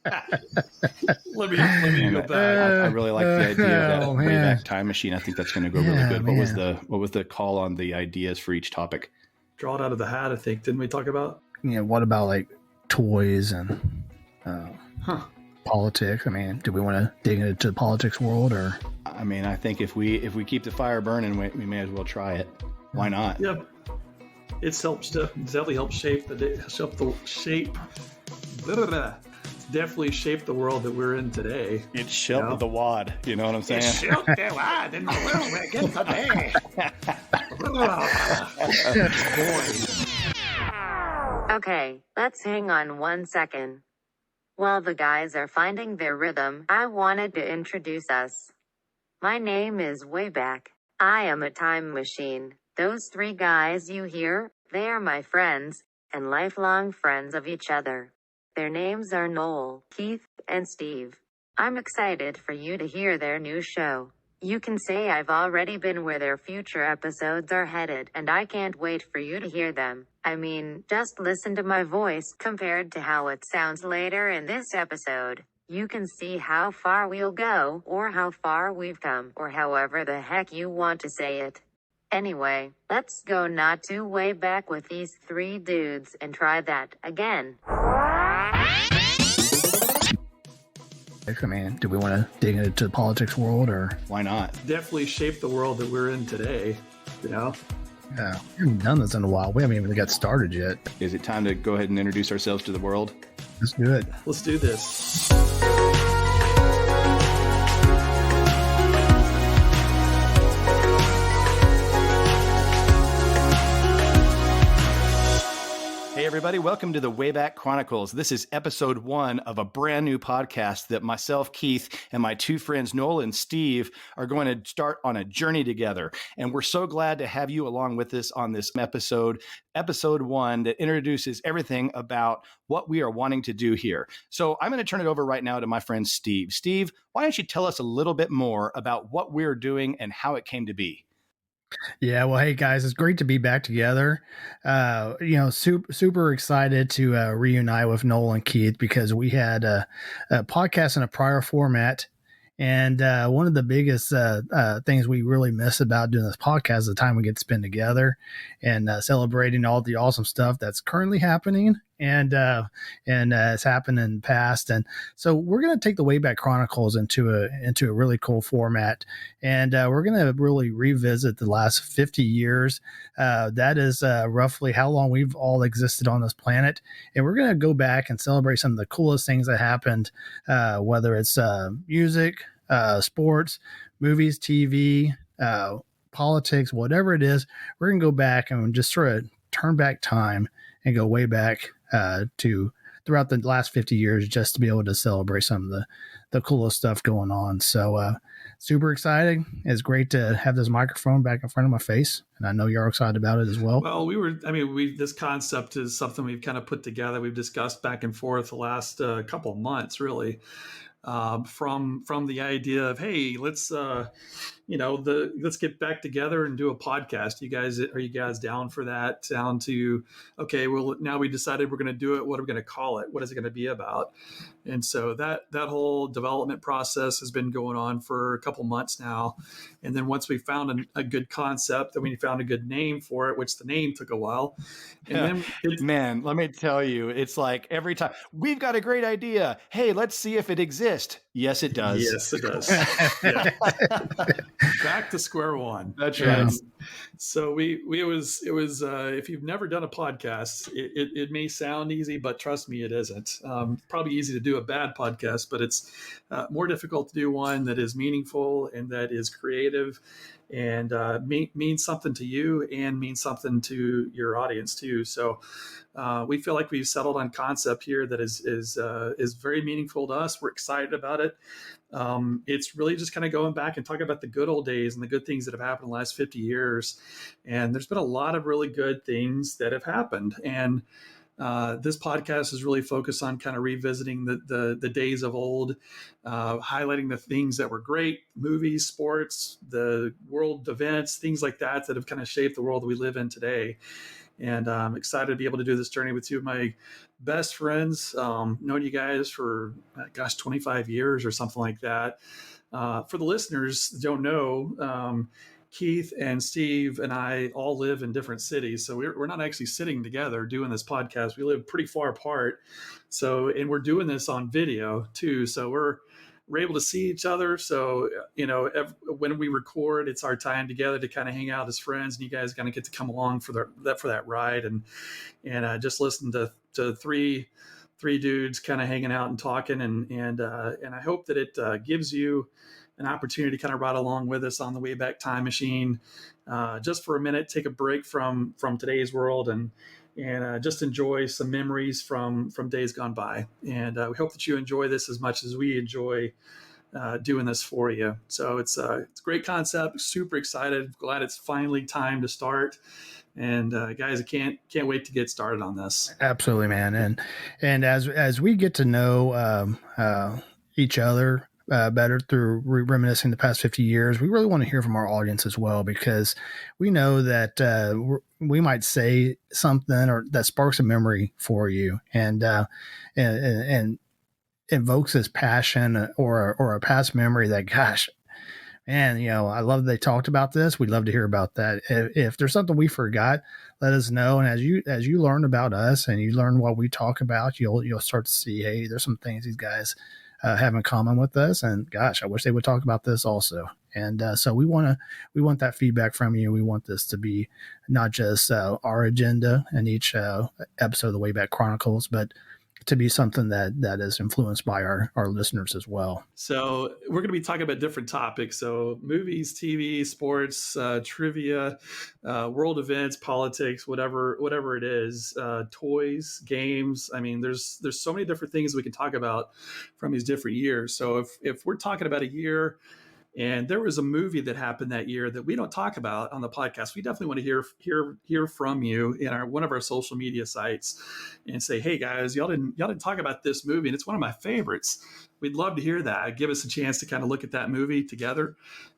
Let me go back. I really like the idea of that Wayback Time Machine. I think that's going to go really good. What was the call on the ideas for each topic? Draw it out of the hat, I think. Didn't we talk about? What about like toys and politics? I mean, do we want to dig into the politics world, or? I mean, I think if we keep the fire burning, we may as well try it. Why not? Yep. It's definitely helped shape definitely shaped the world that we're in today. It shook the wad. You know what I'm saying? It shook the wad in the world we're in today. Okay, let's hang on 1 second. While the guys are finding their rhythm, I wanted to introduce us. My name is Wayback. I am a time machine. Those three guys you hear, they are my friends, and lifelong friends of each other. Their names are Noel, Keith, and Steve. I'm excited for you to hear their new show. You can say I've already been where their future episodes are headed, and I can't wait for you to hear them. I mean, just listen to my voice compared to how it sounds later in this episode. You can see how far we'll go, or how far we've come, or however the heck you want to say it. Anyway, let's go not too way back with these three dudes and try that again. I mean, do we want to dig into the politics world, or? Why not? Definitely shaped the world that we're in today, you know? Yeah, we haven't done this in a while. We haven't even got started yet. Is it time to go ahead and introduce ourselves to the world? Let's do it. Let's do this. Hey everybody, welcome to the Wayback Chronicles. This is episode 1 of a brand new podcast that myself, Keith, and my two friends, Noel and Steve, are going to start on a journey together. And we're so glad to have you along with us on this episode 1 that introduces everything about what we are wanting to do here. So I'm going to turn it over right now to my friend Steve. Steve, why don't you tell us a little bit more about what we're doing and how it came to be? Yeah, well, hey guys, it's great to be back together. Super excited to reunite with Noel and Keith because we had a podcast in a prior format. And one of the biggest things we really miss about doing this podcast is the time we get to spend together and celebrating all the awesome stuff that's currently happening and has happened in the past. And so we're going to take the Wayback Chronicles into a really cool format, and we're going to really revisit the last 50 years. That is roughly how long we've all existed on this planet, and we're going to go back and celebrate some of the coolest things that happened, whether it's music, sports, movies, TV, politics, whatever it is. We're going to go back and just sort of turn back time and go way back to throughout the last 50 years just to be able to celebrate some of the coolest stuff going on. So super exciting. It's great to have this microphone back in front of my face, and I know you're excited about it as well. Well, this concept is something we've kind of put together. We've discussed back and forth the last couple of months, really. From the idea of, hey, let's get back together and do a podcast. Are you guys down for that? Down to, okay, well, now we decided we're going to do it. What are we going to call it? What is it going to be about? And so that whole development process has been going on for a couple months now. And then once we found a good concept, then we found a good name for it, which the name took a while. And then man, let me tell you, it's like every time we've got a great idea. Hey, let's see if it exists. Yes, it does. Yes, it does. Back to square one. That's right. So it was if you've never done a podcast, it may sound easy, but trust me, it isn't. Probably easy to do a bad podcast, but it's more difficult to do one that is meaningful and that is creative and means something to you and means something to your audience too. So we feel like we've settled on concept here that is very meaningful to us. We're excited about it. It's really just kind of going back and talking about the good old days and the good things that have happened in the last 50 years. And there's been a lot of really good things that have happened. And this podcast is really focused on kind of revisiting the days of old, highlighting the things that were great, movies, sports, the world events, things like that have kind of shaped the world we live in today. And I'm excited to be able to do this journey with two of my best friends. Known you guys for, 25 years or something like that. For the listeners that don't know, Keith and Steve and I all live in different cities. So we're not actually sitting together doing this podcast. We live pretty far apart. So, and we're doing this on video too. So we're able to see each other. So, when we record, it's our time together to kind of hang out as friends, and you guys kind of get to come along for that ride and just listen to three dudes kind of hanging out and talking. And I hope that it gives you an opportunity to kind of ride along with us on the Wayback Time Machine, just for a minute, take a break from today's world and just enjoy some memories from days gone by. And we hope that you enjoy this as much as we enjoy doing this for you. So it's a great concept. Super excited. Glad it's finally time to start. And guys, I can't wait to get started on this. Absolutely, man. And as we get to know each other better through reminiscing the past 50 years, we really want to hear from our audience as well, because we know that we might say something or that sparks a memory for you and invokes this passion or a past memory that, gosh, man, I love that they talked about this. We'd love to hear about that. If there's something we forgot, let us know. And as you learn about us and you learn what we talk about, you'll start to see, hey, there's some things these guys have in common with us. And gosh, I wish they would talk about this also. And so we want that feedback from you. We want this to be not just our agenda in each episode of the Wayback Chronicles, but to be something that is influenced by our listeners as well. So we're going to be talking about different topics. So movies, TV, sports, trivia, world events, politics, whatever it is, toys, games. I mean, there's so many different things we can talk about from these different years. So if we're talking about a year and there was a movie that happened that year that we don't talk about on the podcast, we definitely want to hear from you in one of our social media sites and say, hey guys, y'all didn't talk about this movie and it's one of my favorites. We'd love to hear that. Give us a chance to kind of look at that movie together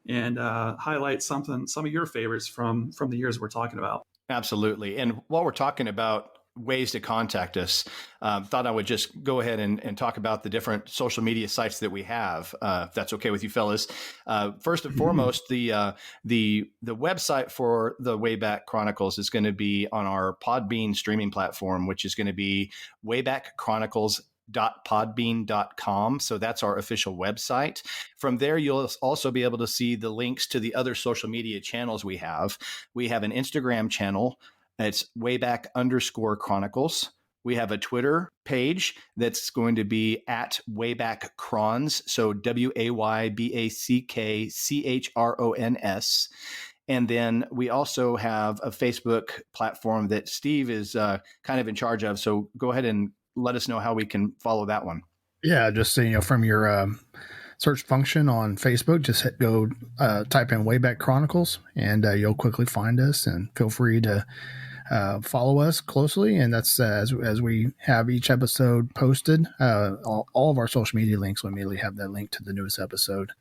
and highlight some of your favorites from the years we're talking about. Absolutely. And while we're talking about ways to contact us, thought I would just go ahead and talk about the different social media sites that we have, if that's okay with you fellas. First and foremost, the website for the Wayback Chronicles is going to be on our Podbean streaming platform, which is going to be waybackchronicles.podbean.com. So that's our official website. From there, you'll also be able to see the links to the other social media channels we have. We have an Instagram channel. It's Wayback_Chronicles. We have a Twitter page that's going to be at Wayback Crons. So WAYBACKCHRONS. And then we also have a Facebook platform that Steve is kind of in charge of. So go ahead and let us know how we can follow that one. Yeah, just from your search function on Facebook, just go type in Wayback Chronicles, and you'll quickly find us. And feel free to follow us closely. And that's as we have each episode posted, all of our social media links will immediately have that link to the newest episode.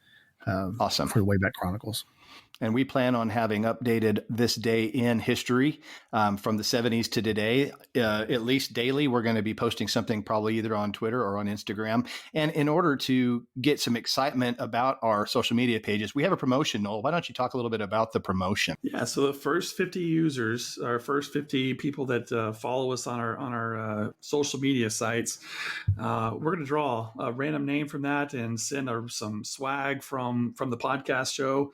Awesome. For the Wayback Chronicles. And we plan on having updated this day in history from the 70s to today, at least daily. We're going to be posting something probably either on Twitter or on Instagram. And in order to get some excitement about our social media pages, we have a promotion. Noel, why don't you talk a little bit about the promotion? Yeah, so the first 50 users, our first 50 people that follow us on our social media sites, we're going to draw a random name from that and send some swag from the podcast show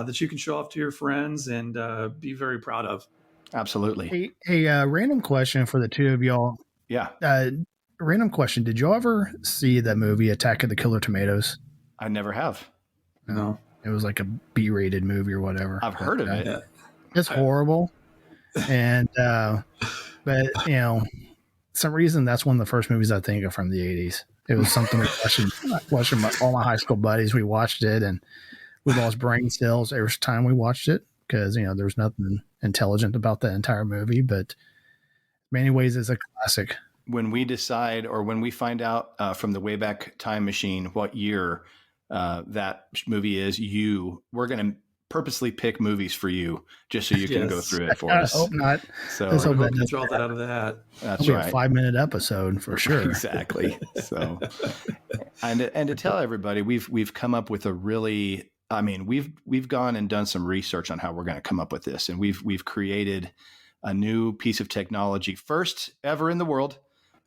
that you can show off to your friends and be very proud of. Absolutely. Hey, random question for the two of y'all. Yeah. Random question. Did y'all ever see that movie Attack of the Killer Tomatoes? I never have. No. It was like a B-rated movie or whatever. I've heard of it. It's horrible. And but some reason that's one of the first movies I think of from the 80s. It was something we watching all my high school buddies. We watched it and we lost brain cells every time we watched it because, there was nothing intelligent about the entire movie, but in many ways it's a classic. When we decide or when we find out from the Wayback Time Machine what year that movie is, we're going to purposely pick movies for you just so you can go through it for I us. hope not. So Let's hope I hope that you doesn't draw that out of the hat. that's It'll be right. a 5-minute episode for sure. Exactly. So, and to tell everybody, we've come up with a really, I mean, we've gone and done some research on how we're going to come up with this, and we've created a new piece of technology, first ever in the world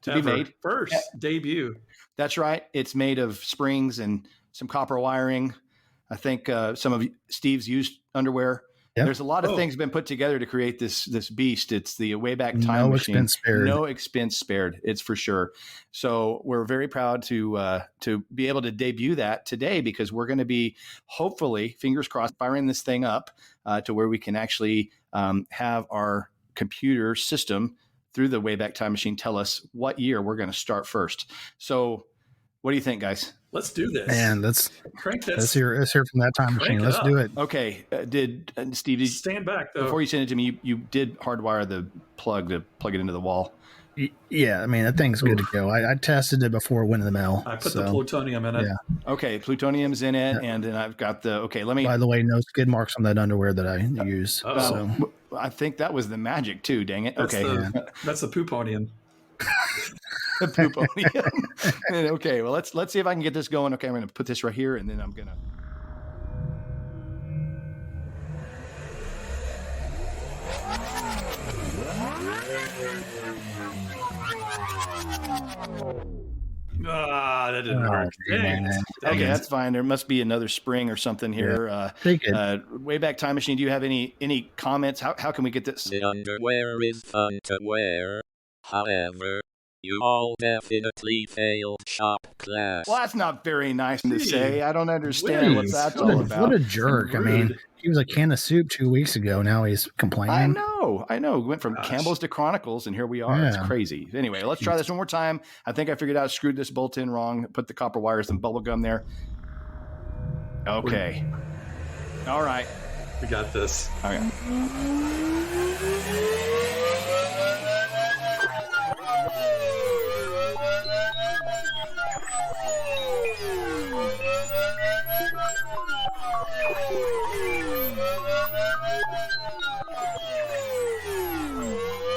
to be made. First debut. That's right. It's made of springs and some copper wiring. I think some of Steve's used underwear. Yep. There's a lot of things been put together to create this beast. It's the Wayback Time Machine. Expense spared. No expense spared. It's for sure. So we're very proud to be able to debut that today, because we're going to be, hopefully, fingers crossed, firing this thing up to where we can actually have our computer system through the Wayback Time Machine tell us what year we're going to start first. So what do you think, guys? Let's do this. And let's crank this. Let's hear from that time machine. Let's do it. Okay. Steve, stand back though. Before you send it to me, you did hardwire the plug to plug it into the wall. Yeah, I mean, that thing's good to go. I tested it before it went in the mail. I put the plutonium in it. Yeah. Okay, plutonium's in it, and then I've got let me... By the way, no skid marks on that underwear that I use. So I think that was the magic too, dang it. That's that's the pooponium. The pooponium. Okay, well, let's see if I can get this going. Okay, I'm going to put this right here, and then I'm going to... That didn't work. Okay, that's fine. There must be another spring or something here. Wayback Time Machine, do you have any comments? How can we get this? The underwear is fun to wear. However, you all definitely failed shop class. Well, that's not very nice to say. I don't understand what that's all about. What a jerk. I mean, he was a can of soup 2 weeks ago. Now he's complaining. I know. We went from Campbell's to Chronicles, and here we are. Yeah. It's crazy. Anyway, let's try this one more time. I think I figured out I screwed this bolt in wrong. Put the copper wires and bubble gum there. Okay. All right. We got this. Okay.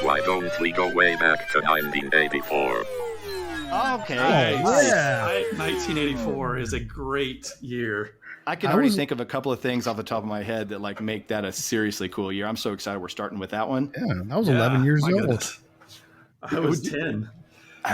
Why don't we go way back to 1984? Okay. Yeah. 1984 is a great year. I can already think of a couple of things off the top of my head that make that a seriously cool year. I'm so excited we're starting with that one. Yeah, I was 11 years old. Goodness. I was 10.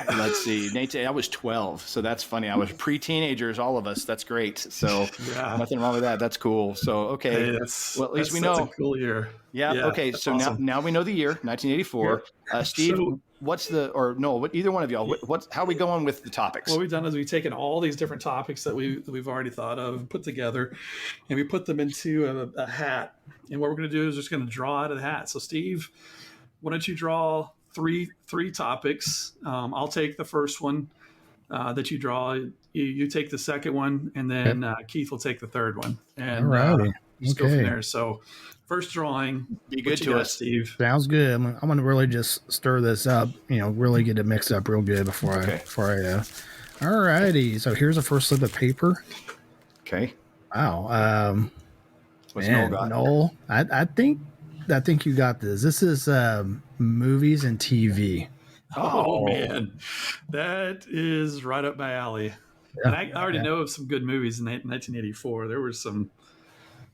Let's see. Nate, I was 12, so that's funny. I was pre-teenagers, all of us. That's great. So nothing wrong with that. That's cool. So okay, well, at least we know. That's a cool year. Yeah. Okay. So awesome. now we know the year, 1984. Steve, what's either one of y'all? How are we going with the topics? What we've done is we've taken all these different topics that we've already thought of, put together, and we put them into a hat. And what we're going to do is just going to draw out of the hat. So Steve, why don't you draw three topics? I'll take the first one that you draw. You take the second one, and then Keith will take the third one. And let's go from there. So first drawing. Be good to us, Steve. Sounds good. I'm going to really just stir this up, really get it mixed up real good before I all righty. So here's the first slip of paper. Okay. Wow. What's Noel got? Noel, I think you got this. This is movies and TV. Oh man, that is right up my alley. Yeah. And I already know of some good movies in 1984. There were some,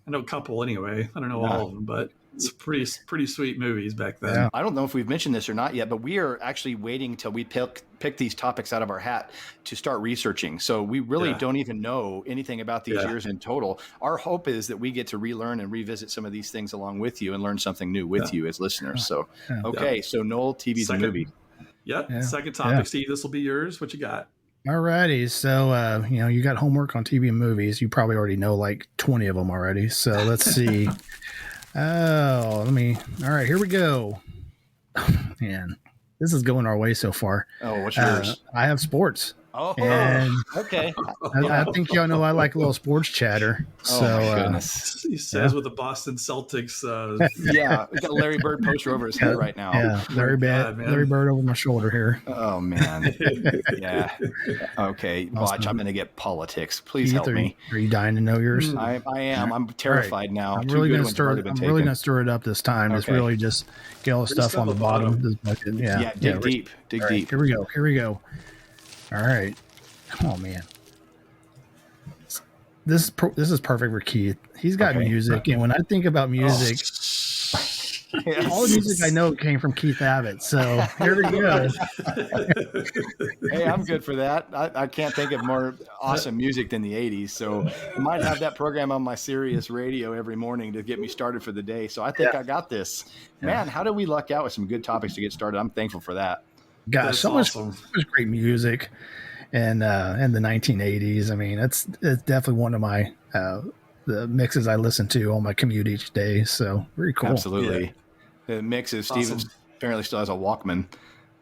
I know a couple anyway. I don't know all of them, but it's pretty sweet movies back then. Yeah. I don't know if we've mentioned this or not yet, but we are actually waiting till we pick these topics out of our hat to start researching. So we really don't even know anything about these years in total. Our hope is that we get to relearn and revisit some of these things along with you and learn something new with you as listeners. So, so Noel, TV's a movie. Yep. Second topic, Steve, this will be yours. What you got? All righty. So, you got homework on TV and movies. You probably already know like 20 of them already. So let's see. All right, here we go. Oh, man, this is going our way so far. Oh, what's yours? I have sports. Oh, And okay. I think y'all know I like a little sports chatter. So, my goodness. He says with the Boston Celtics. Yeah, we got a Larry Bird poster over his head right now. Yeah, Larry Bird over my shoulder here. Oh man. Yeah. Okay. Watch. I'm going to get politics. Please Keith, help me. Are you dying to know yours? I am. I'm terrified now. I'm Two really good going to ones stir. have already been I'm taken. really going to stir it up this time. Just Okay. really just get all the stuff on the bottom of this bucket. Yeah. Dig deep. Dig deep. Here we go. All right. Oh man. This is perfect for Keith. He's got music, and when I think about music, all the music I know came from Keith Abbott. So here we go. Hey, I'm good for that. I can't think of more awesome music than the 80s. So I might have that program on my Sirius radio every morning to get me started for the day. So I think I got this. Man, how did we luck out with some good topics to get started? I'm thankful for that. Gosh, so much great music. And in the 1980s, I mean, it's definitely one of my the mixes I listen to on my commute each day. So very cool. Absolutely. Yeah. The mix is Steven apparently still has a Walkman,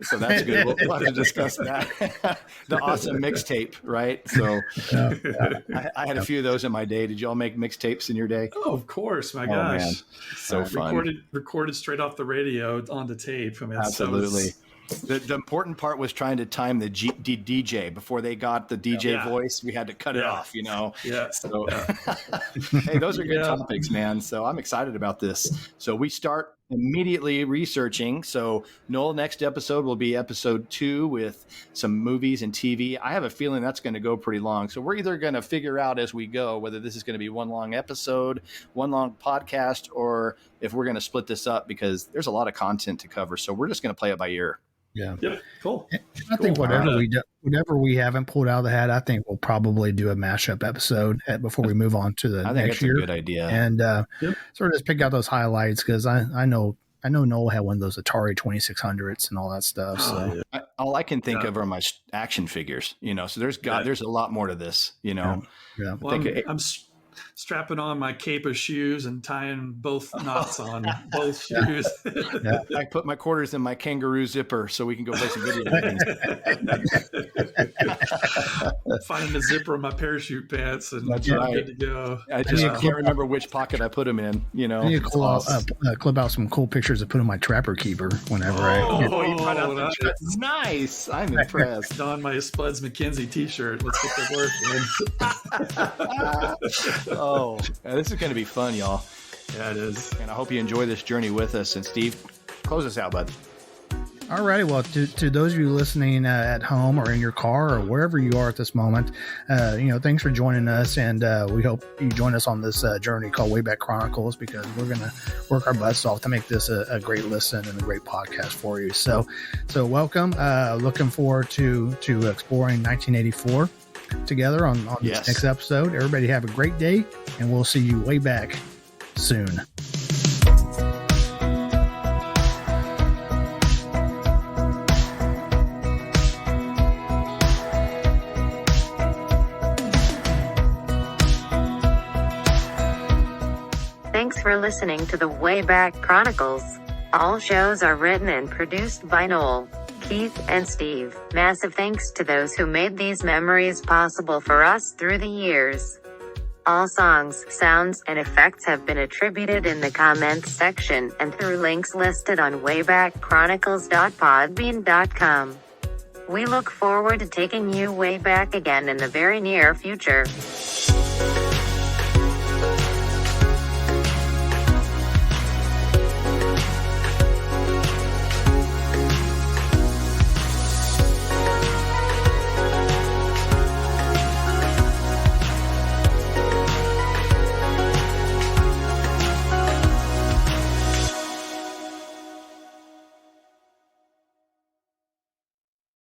so that's good. We'll have to discuss that. The awesome mixtape, right? So I had a few of those in my day. Did y'all make mixtapes in your day? Oh, of course. My gosh. Man. So fun. Recorded straight off the radio onto tape. I mean, absolutely. The important part was trying to time the DJ before they got the DJ voice. We had to cut it off, you know. Yeah. So, hey, those are good topics, man. So I'm excited about this. So we start immediately researching. So Noel, next episode will be episode 2 with some movies and TV. I have a feeling that's going to go pretty long. So we're either going to figure out as we go whether this is going to be one long episode, one long podcast, or if we're going to split this up because there's a lot of content to cover. So we're just going to play it by ear. Yeah. Yep. Cool. I think whatever we haven't pulled out of the hat, I think we'll probably do a mashup episode before we move on to the next year. I think that's a good idea. And sort of just pick out those highlights because I know Noel had one of those Atari 2600s and all that stuff. So all I can think of are my action figures, you know. So there's a lot more to this, you know. Yeah. Well, I'm strapping on my cape of shoes and tying both knots on both shoes. I put my quarters in my kangaroo zipper so we can go play some video games. Finding the zipper of my parachute pants and that's right. Good to go. I just can't remember which pocket I put them in. You know, I need to clip out some cool pictures to put in my Trapper Keeper whenever you brought out the nice. I'm impressed. Don my Spuds McKenzie T-shirt. Let's get that work, man. Oh, this is going to be fun, y'all. Yeah, it is. And I hope you enjoy this journey with us. And Steve, close us out, bud. All righty. Well, to those of you listening at home or in your car or wherever you are at this moment, thanks for joining us. And we hope you join us on this journey called Wayback Chronicles because we're going to work our butts off to make this a great listen and a great podcast for you. So welcome. Looking forward to exploring 1984. Together on this next episode. Everybody have a great day, and we'll see you way back soon. Thanks for listening to the Wayback Chronicles. All shows are written and produced by Noel, Keith, and Steve. Massive thanks to those who made these memories possible for us through the years. All songs, sounds, and effects have been attributed in the comments section and through links listed on waybackchronicles.podbean.com. We look forward to taking you way back again in the very near future.